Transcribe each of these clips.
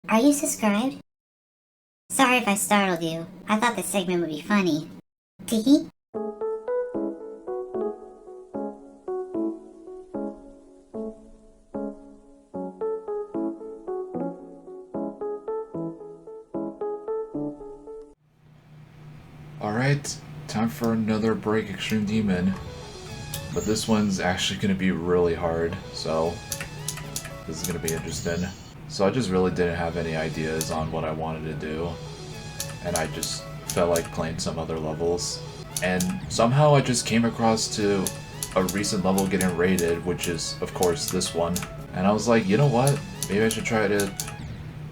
Are you subscribed? Sorry if I startled you. I thought this segment would be funny. Tiki? Alright, time for another break Extreme Demon. But this one's actually going to be really hard, so this is going to be interesting. So I just really didn't have any ideas on what I wanted to do, and I just felt like playing some other levels. And somehow I just came across to a recent level getting rated, which is, of course, this one. And I was like, you know what? Maybe I should try to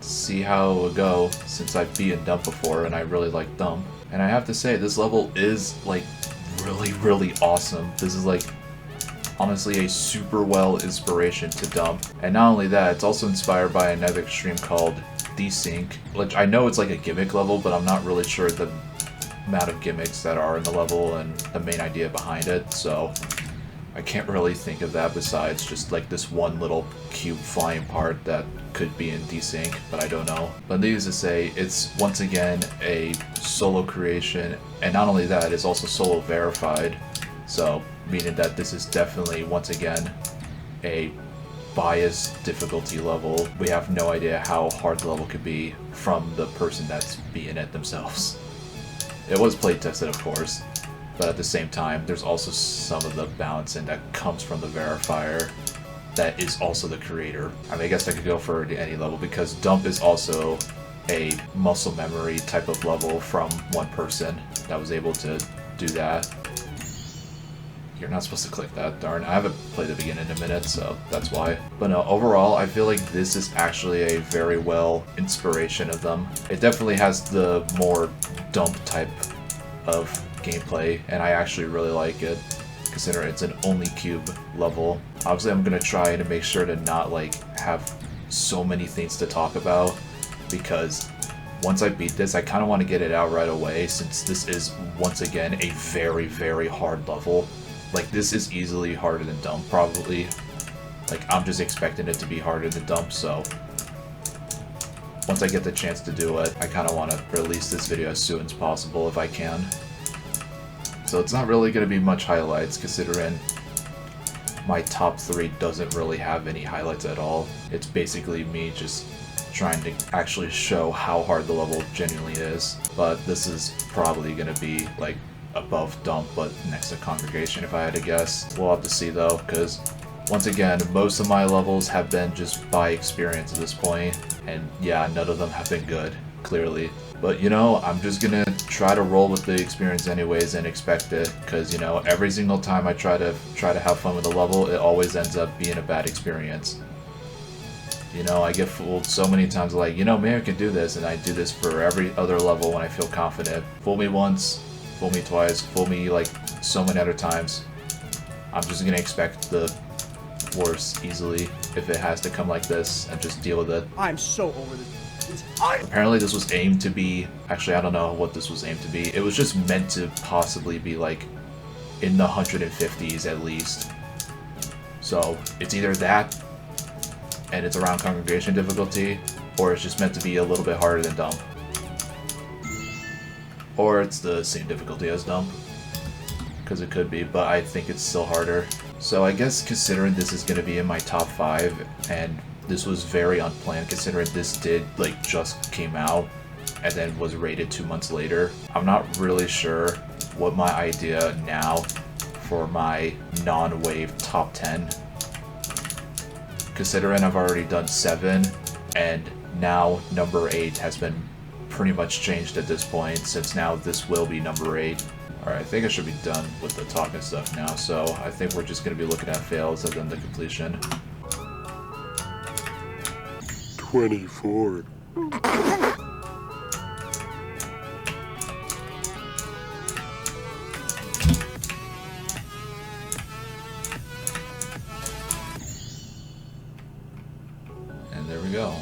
see how it would go, since I've beaten Dump before, and I really like Dump. And I have to say, this level is, like, really awesome. This is, like, honestly a super well inspiration to Dump. And not only that, it's also inspired by another extreme called Dsink, which I know it's like a gimmick level, but I'm not really sure the amount of gimmicks that are in the level and the main idea behind it, so I can't really think of that besides just like this one little cube flying part that could be in Dsink, but I don't know. But needless to say, it's once again a solo creation, and not only that, it's also solo verified, so meaning that this is definitely once again a biased difficulty level. We have no idea how hard the level could be from the person that's beaten it themselves. It was play tested, of course, but at the same time, there's also some of the balancing that comes from the verifier that is also the creator. I mean, I guess I could go for any level, because Dump is also a muscle memory type of level from one person that was able to do that. You're not supposed to click that, darn. I haven't played the beginning in a minute, so that's why. But no, overall, I feel like this is actually a very well inspiration of them. It definitely has the more Dump type of gameplay, and I actually really like it, considering it's an only cube level. Obviously, I'm gonna try to make sure to not like have so many things to talk about, because once I beat this, I kind of want to get it out right away, since this is once again a very hard level. Like, this is easily harder than Dump, probably. Like, I'm just expecting it to be harder than Dump, so once I get the chance to do it, I kind of want to release this video as soon as possible if I can. So it's not really going to be much highlights, considering my top 3 doesn't really have any highlights at all. It's basically me just trying to actually show how hard the level genuinely is. But this is probably going to be, like, above Dump, but next to Congregation if I had to guess. We'll have to see though, because once again, most of my levels have been just by experience at this point, and yeah, none of them have been good, clearly. But you know, I'm just gonna try to roll with the experience anyways and expect it, because you know, every single time I try to have fun with a level, it always ends up being a bad experience. You know, I get fooled so many times, like, you know, maybe I can do this, and I do this for every other level when I feel confident. Fool me once, fool me twice, fool me like so many other times. I'm just gonna expect the worst easily if it has to come like this, and just deal with it. I'm so over this. Apparently this was aimed to be, actually I don't know what this was aimed to be. It was just meant to possibly be like in the 150s at least. So it's either that and it's around Congregation difficulty, or it's just meant to be a little bit harder than Dump. Or it's the same difficulty as Dump, because it could be, but I think it's still harder. So I guess considering this is going to be in my top 5, and this was very unplanned considering this did like just came out and then was rated 2 months later, I'm not really sure what my idea now for my non-wave top 10, considering I've already done 7 and now number 8 has been pretty much changed at this point, since now this will be number 8. Alright, I think I should be done with the talking stuff now, so I think we're just going to be looking at fails and then the completion. 24. And there we go.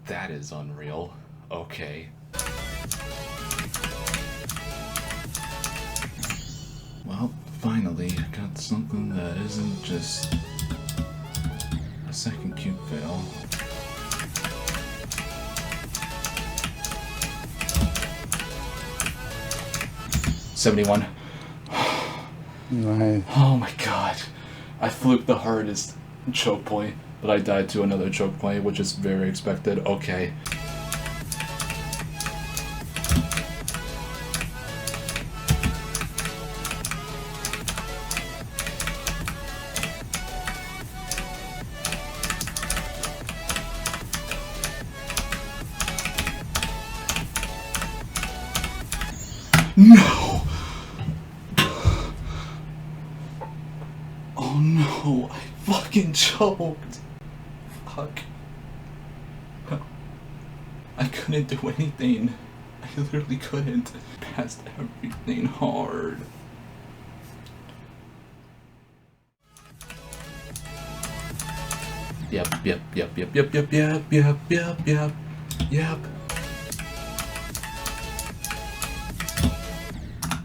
That is unreal. Okay. Well, finally, I got something that isn't just a second cube fail. $71. Nice. Oh my god. I fluked the hardest choke point, but I died to another choke point, which is very expected. Okay. No! Oh no, I fucking choked. Fuck. I couldn't do anything. I literally couldn't. Passed everything hard. Yep.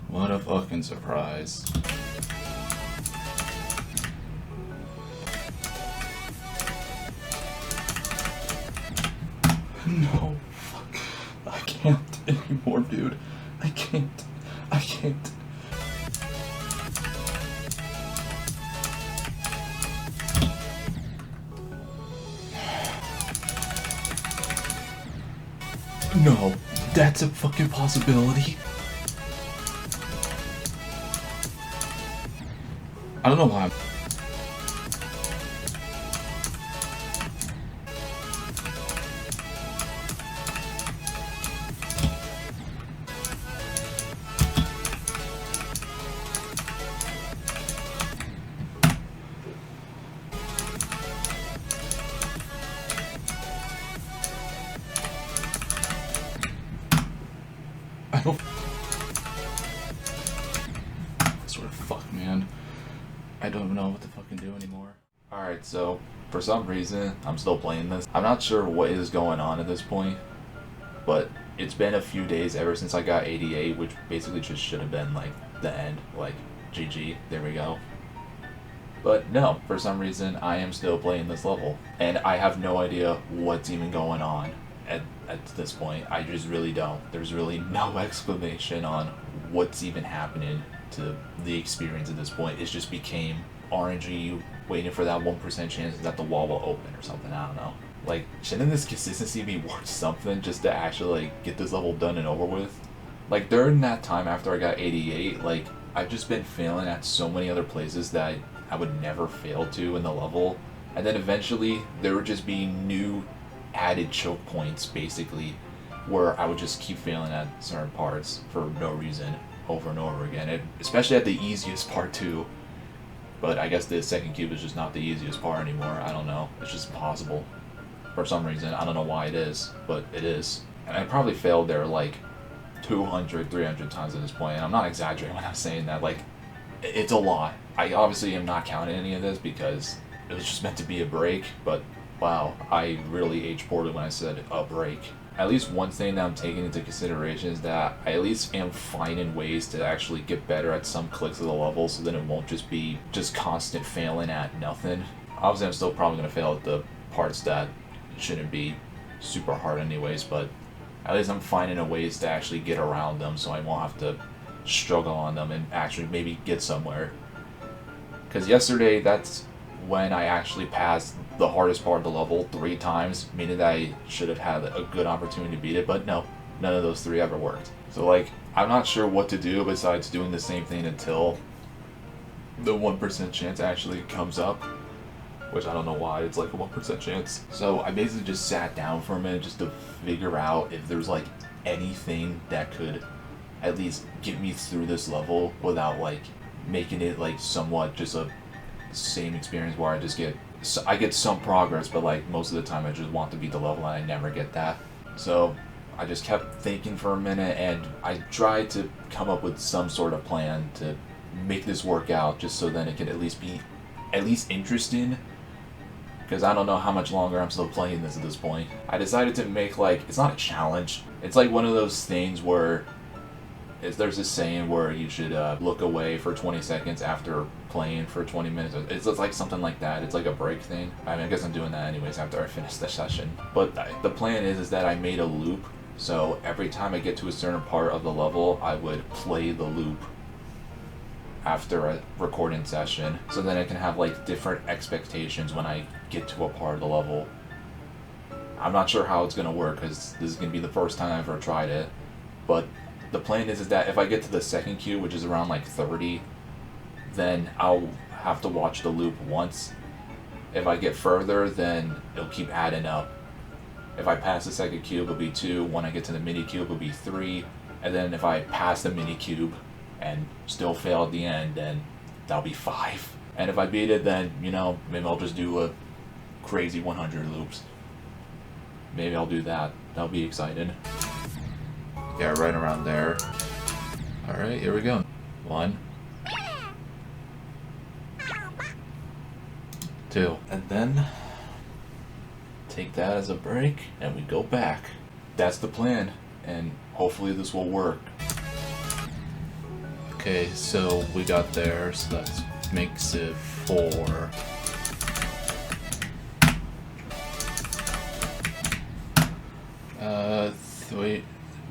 What a fucking surprise. No, fuck. I can't anymore, dude. I can't. No, that's a fucking possibility. I don't know why. I don't. I swear to fuck, man. I don't know what to fucking do anymore. Alright, so for some reason, I'm still playing this. I'm not sure what is going on at this point, but it's been a few days ever since I got 88, which basically just should have been like the end, like GG, there we go. But no, for some reason, I am still playing this level, and I have no idea what's even going on at this point. I just really don't. There's really no explanation on what's even happening to the experience at this point. It just became RNG, waiting for that 1% chance that the wall will open or something. I don't know. Like, shouldn't this consistency be worth something just to actually like get this level done and over with? Like, during that time after I got 88, like, I've just been failing at so many other places that I would never fail to in the level, and then eventually there would just be new added choke points basically where I would just keep failing at certain parts for no reason over and over again, especially at the easiest part too. But I guess the second cube is just not the easiest part anymore. I don't know, it's just impossible for some reason. I don't know why it is, but it is. And I probably failed there like 200, 300 times at this point, and I'm not exaggerating when I'm saying that. Like, it's a lot. I obviously am not counting any of this because it was just meant to be a break, but wow, I really age-ported when I said a break. At least one thing that I'm taking into consideration is that I at least am finding ways to actually get better at some clicks of the level, so then it won't just be just constant failing at nothing. Obviously I'm still probably going to fail at the parts that shouldn't be super hard anyways, but at least I'm finding a ways to actually get around them so I won't have to struggle on them and actually maybe get somewhere. Because yesterday, that's when I actually passed the hardest part of the level 3 times, meaning that I should have had a good opportunity to beat it, but no, none of those 3 ever worked. So like, I'm not sure what to do besides doing the same thing until the 1% chance actually comes up, which I don't know why, it's like a 1% chance. So I basically just sat down for a minute just to figure out if there's like anything that could at least get me through this level without like making it like somewhat just a same experience where I get some progress, but like most of the time I just want to beat the level and I never get that. So I just kept thinking for a minute, and I tried to come up with some sort of plan to make this work out, just so then it could at least be interesting, because I don't know how much longer I'm still playing this at this point. I decided to make, like, it's not a challenge. It's like one of those things where there's this saying where you should look away for 20 seconds after playing for 20 minutes. It's like something like that. It's like a break thing. I mean, I guess I'm doing that anyways after I finish the session. But the plan is that I made a loop. So every time I get to a certain part of the level, I would play the loop after a recording session. So then I can have like different expectations when I get to a part of the level. I'm not sure how it's going to work because this is going to be the first time I've ever tried it. But the plan is that if I get to the second cube, which is around like 30, then I'll have to watch the loop once. If I get further, then it'll keep adding up. If I pass the second cube, it'll be 2. When I get to the mini cube, it'll be 3. And then if I pass the mini cube and still fail at the end, then that'll be 5. And if I beat it, then, you know, maybe I'll just do a crazy 100 loops. Maybe I'll do that. That'll be exciting. Yeah, right around there. Alright, here we go. 1, 2. And then take that as a break and we go back. That's the plan, and hopefully this will work. Okay, so we got there, so that makes it 4.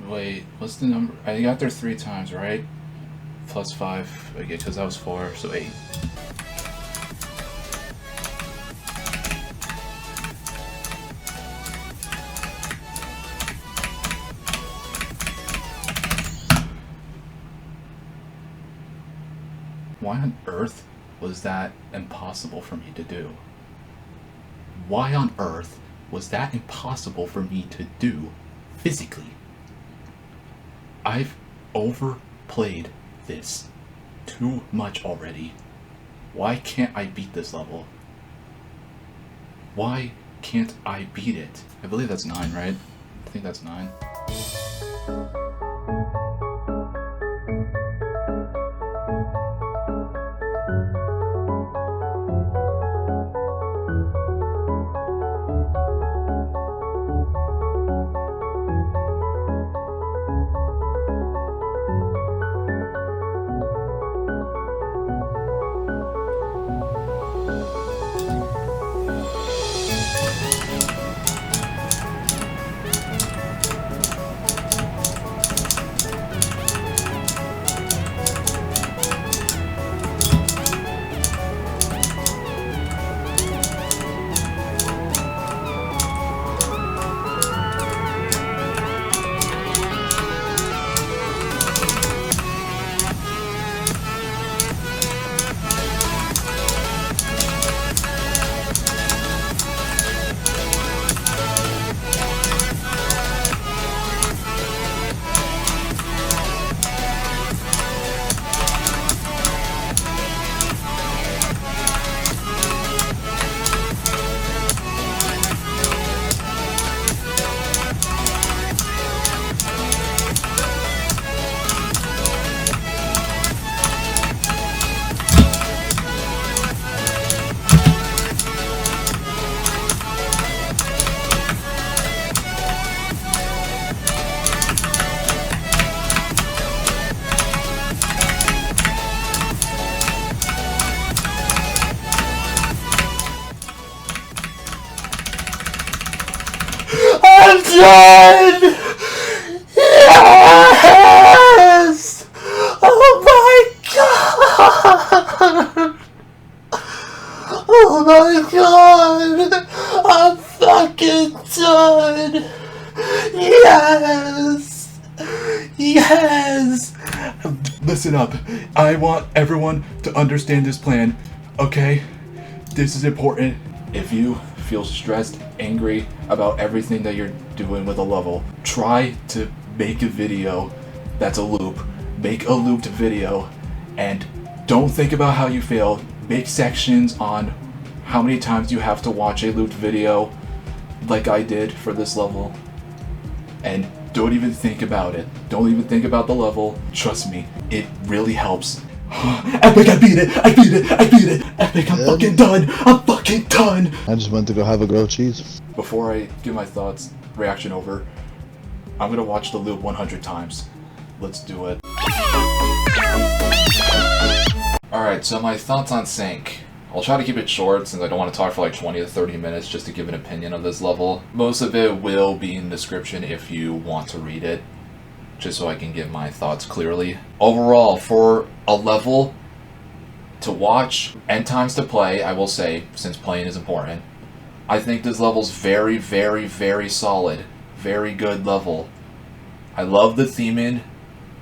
Wait, what's the number? I got there 3 times, right? Plus 5, okay, because that was 4, so 8. Why on earth was that impossible for me to do? Why on earth was that impossible for me to do physically? I've overplayed this too much already. Why can't I beat this level? Why can't I beat it? I believe that's 9, right? I think that's 9. I'm done! Yes! Oh my god! Oh my god! I'm fucking done! Yes! Yes! Listen up. I want everyone to understand this plan, okay? This is important. If you feel stressed, angry about everything that you're doing with a level, try to make a video that's a loop. Make a looped video and don't think about how you failed. Make sections on how many times you have to watch a looped video like I did for this level. And don't even think about it. Don't even think about the level. Trust me, it really helps. Epic, I beat it! I beat it! I beat it! Epic, I'm fucking done! I'm fucking done! I just went to go have a grilled cheese. Before I give my thoughts, reaction over, I'm gonna watch the loop 100 times. Let's do it. Alright, so my thoughts on Sank. I'll try to keep it short since I don't want to talk for like 20 to 30 minutes just to give an opinion of this level. Most of it will be in the description if you want to read it, just so I can give my thoughts clearly. Overall, for a level to watch and times to play, I will say, since playing is important, I think this level's very, very, very solid. Very good level. I love the theming.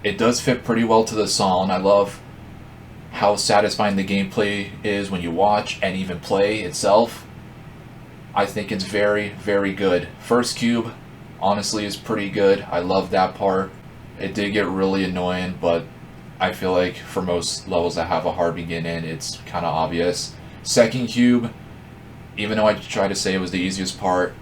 It does fit pretty well to the song. I love how satisfying the gameplay is when you watch and even play itself. I think it's very, very good. First cube, honestly, is pretty good. I love that part. It did get really annoying, but I feel like for most levels that have a hard beginning, it's kind of obvious. Second cube, even though I tried to say it was the easiest part,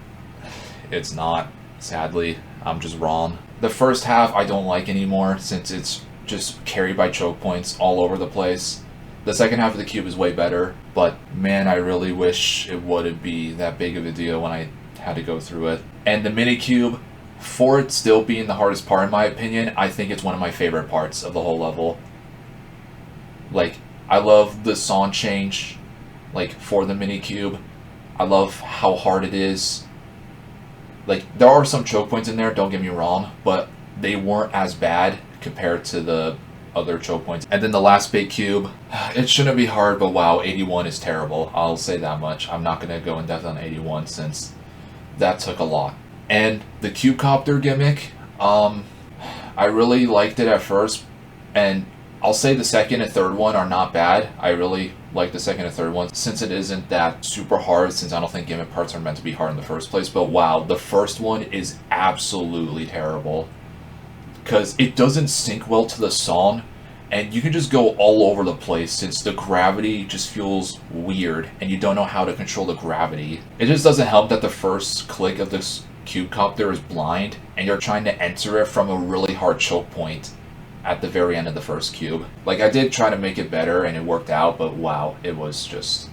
it's not, sadly. I'm just wrong. The first half I don't like anymore since it's just carried by choke points all over the place. The second half of the cube is way better, but man, I really wish it wouldn't be that big of a deal when I had to go through it. And the mini cube, for it still being the hardest part in my opinion, I think it's one of my favorite parts of the whole level. Like, I love the song change, like, for the mini cube. I love how hard it is. Like, there are some choke points in there, don't get me wrong, but they weren't as bad compared to the other choke points. And then the last big cube, it shouldn't be hard, but wow, 81 is terrible. I'll say that much. I'm not going to go in depth on 81 since that took a lot. And the cube copter gimmick, I really liked it at first, and I'll say the second and third one are not bad. I really like the second and third one since it isn't that super hard, since I don't think gimmick parts are meant to be hard in the first place. But wow, the first one is absolutely terrible because it doesn't sync well to the song, and you can just go all over the place since the gravity just feels weird and you don't know how to control the gravity. It just doesn't help that the first click of this cube copter is blind and you're trying to enter it from a really hard choke point at the very end of the first cube. Like, I did try to make it better and it worked out, but wow, it was just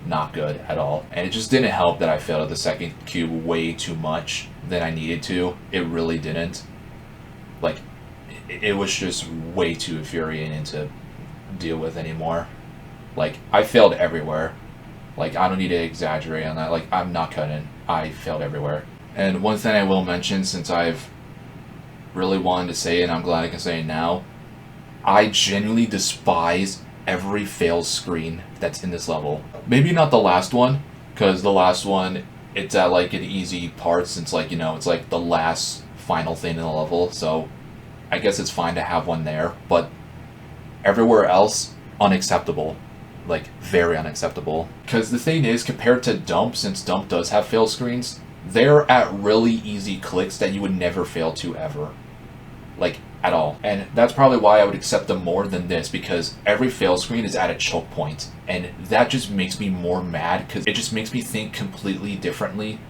not good at all. And it just didn't help that I failed at the second cube way too much than I needed to. It really didn't. Like, it was just way too infuriating to deal with anymore. Like, I failed everywhere. Like, I don't need to exaggerate on that. Like, I'm not cutting. I failed everywhere. And one thing I will mention, since I've really wanted to say it and I'm glad I can say it now, I genuinely despise every fail screen that's in this level. Maybe not the last one, because the last one, it's at like an easy part since, like, you know, it's like the last final thing in the level, so I guess it's fine to have one there, but everywhere else, unacceptable. Like, very unacceptable. Because the thing is, compared to Dump, since Dump does have fail screens, they're at really easy clicks that you would never fail to ever. Like, at all. And that's probably why I would accept them more than this, because every fail screen is at a choke point. And that just makes me more mad, because it just makes me think completely differently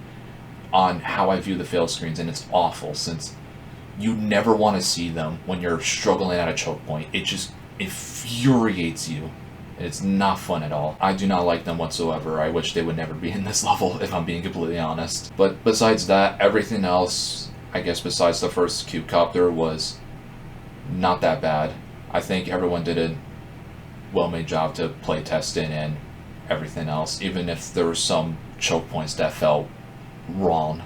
on how I view the fail screens, and it's awful, since you never want to see them when you're struggling at a choke point. It just infuriates you. It's not fun at all. I do not like them whatsoever. I wish they would never be in this level, if I'm being completely honest. But besides that, everything else, I guess besides the first cube copter, was not that bad. I think everyone did a well-made job to play testing and everything else, even if there were some choke points that felt wrong.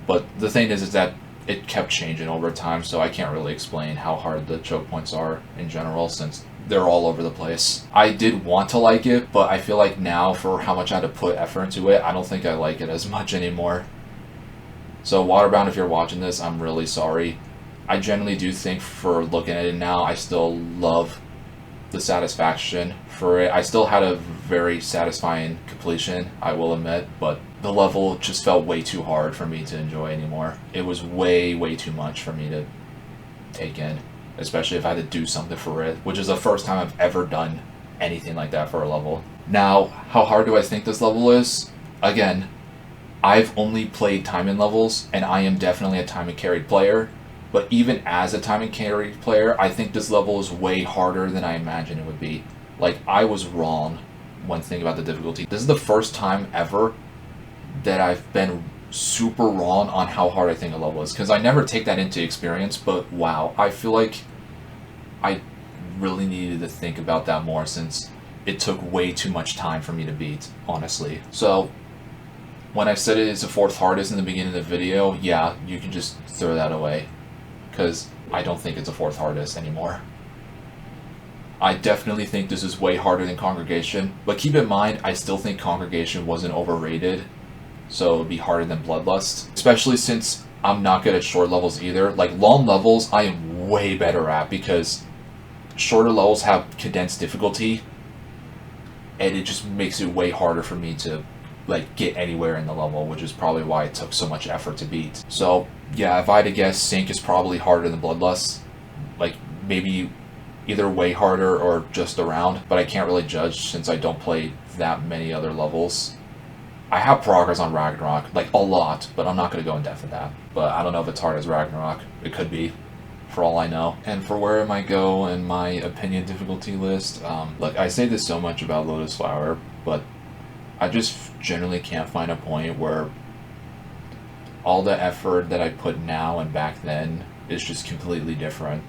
But the thing is that it kept changing over time, so I can't really explain how hard the choke points are in general, since they're all over the place. I did want to like it, but I feel like now, for how much I had to put effort into it, I don't think I like it as much anymore. So waterbound, if you're watching this, I'm really sorry. I genuinely do think, for looking at it now, I still love the satisfaction for it. I still had a very satisfying completion, I will admit, but the level just felt way too hard for me to enjoy anymore. It was way, way too much for me to take in, especially if I had to do something for it, which is the first time I've ever done anything like that for a level. Now, how hard do I think this level is? Again, I've only played timing levels, and I am definitely a time and carried player, But even as a time and carry player, I think this level is way harder than I imagined it would be. Like, I was wrong when thinking about the difficulty. This is the first time ever that I've been super wrong on how hard I think a level is, because I never take that into experience, but wow, I feel like I really needed to think about that more since it took way too much time for me to beat, honestly. So when I said it is the 4th hardest in the beginning of the video, yeah, you can just throw that away, because I don't think it's the 4th hardest anymore. I definitely think this is way harder than Congregation, but keep in mind, I still think Congregation wasn't overrated, so it would be harder than Bloodlust, especially since I'm not good at short levels either. Like, long levels I am way better at, because shorter levels have condensed difficulty, and it just makes it way harder for me to like get anywhere in the level, which is probably why it took so much effort to beat. So yeah, if I had to guess, Sank is probably harder than Bloodlust. Like, maybe either way harder or just around, but I can't really judge since I don't play that many other levels. I have progress on Ragnarok, like a lot, but I'm not going to go in depth with that. But I don't know if it's hard as Ragnarok. It could be, for all I know. And for where it might go in my opinion difficulty list, look, I say this so much about Lotus Flower, but I just generally can't find a point where all the effort that I put now and back then is just completely different.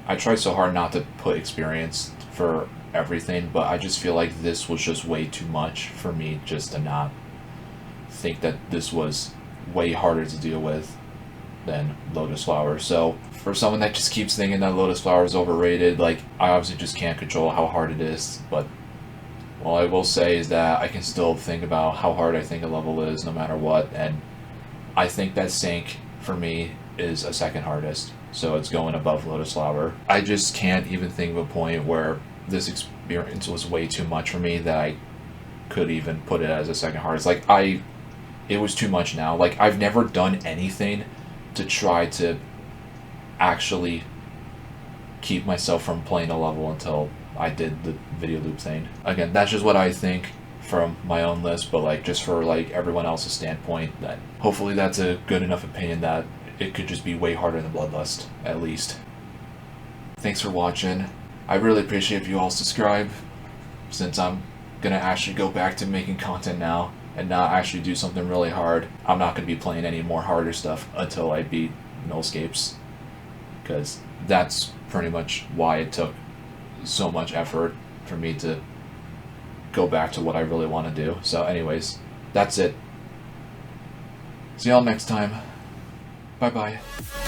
I try so hard not to put experience for everything, but I just feel like this was just way too much for me just to not think that this was way harder to deal with than Lotus Flower. So for someone that just keeps thinking that Lotus Flower is overrated, like, I obviously just can't control how hard it is, but all I will say is that I can still think about how hard I think a level is no matter what, and I think that Sank for me is a 2nd hardest, so it's going above Lotus Flower. I just can't even think of a point where this experience was way too much for me that I could even put it as a 2nd hardest. Like, it was too much now. Like, I've never done anything to try to actually keep myself from playing a level until I did the video loop thing. Again, that's just what I think from my own list, but like, just for like everyone else's standpoint, that hopefully that's a good enough opinion that it could just be way harder than Bloodlust, at least. Thanks for watching. I really appreciate if you all subscribe, since I'm gonna actually go back to making content now and not actually do something really hard. I'm not gonna be playing any more harder stuff until I beat Nullscapes, because that's pretty much why it took so much effort for me to go back to what I really want to do. So anyways, that's it. See y'all next time. Bye bye.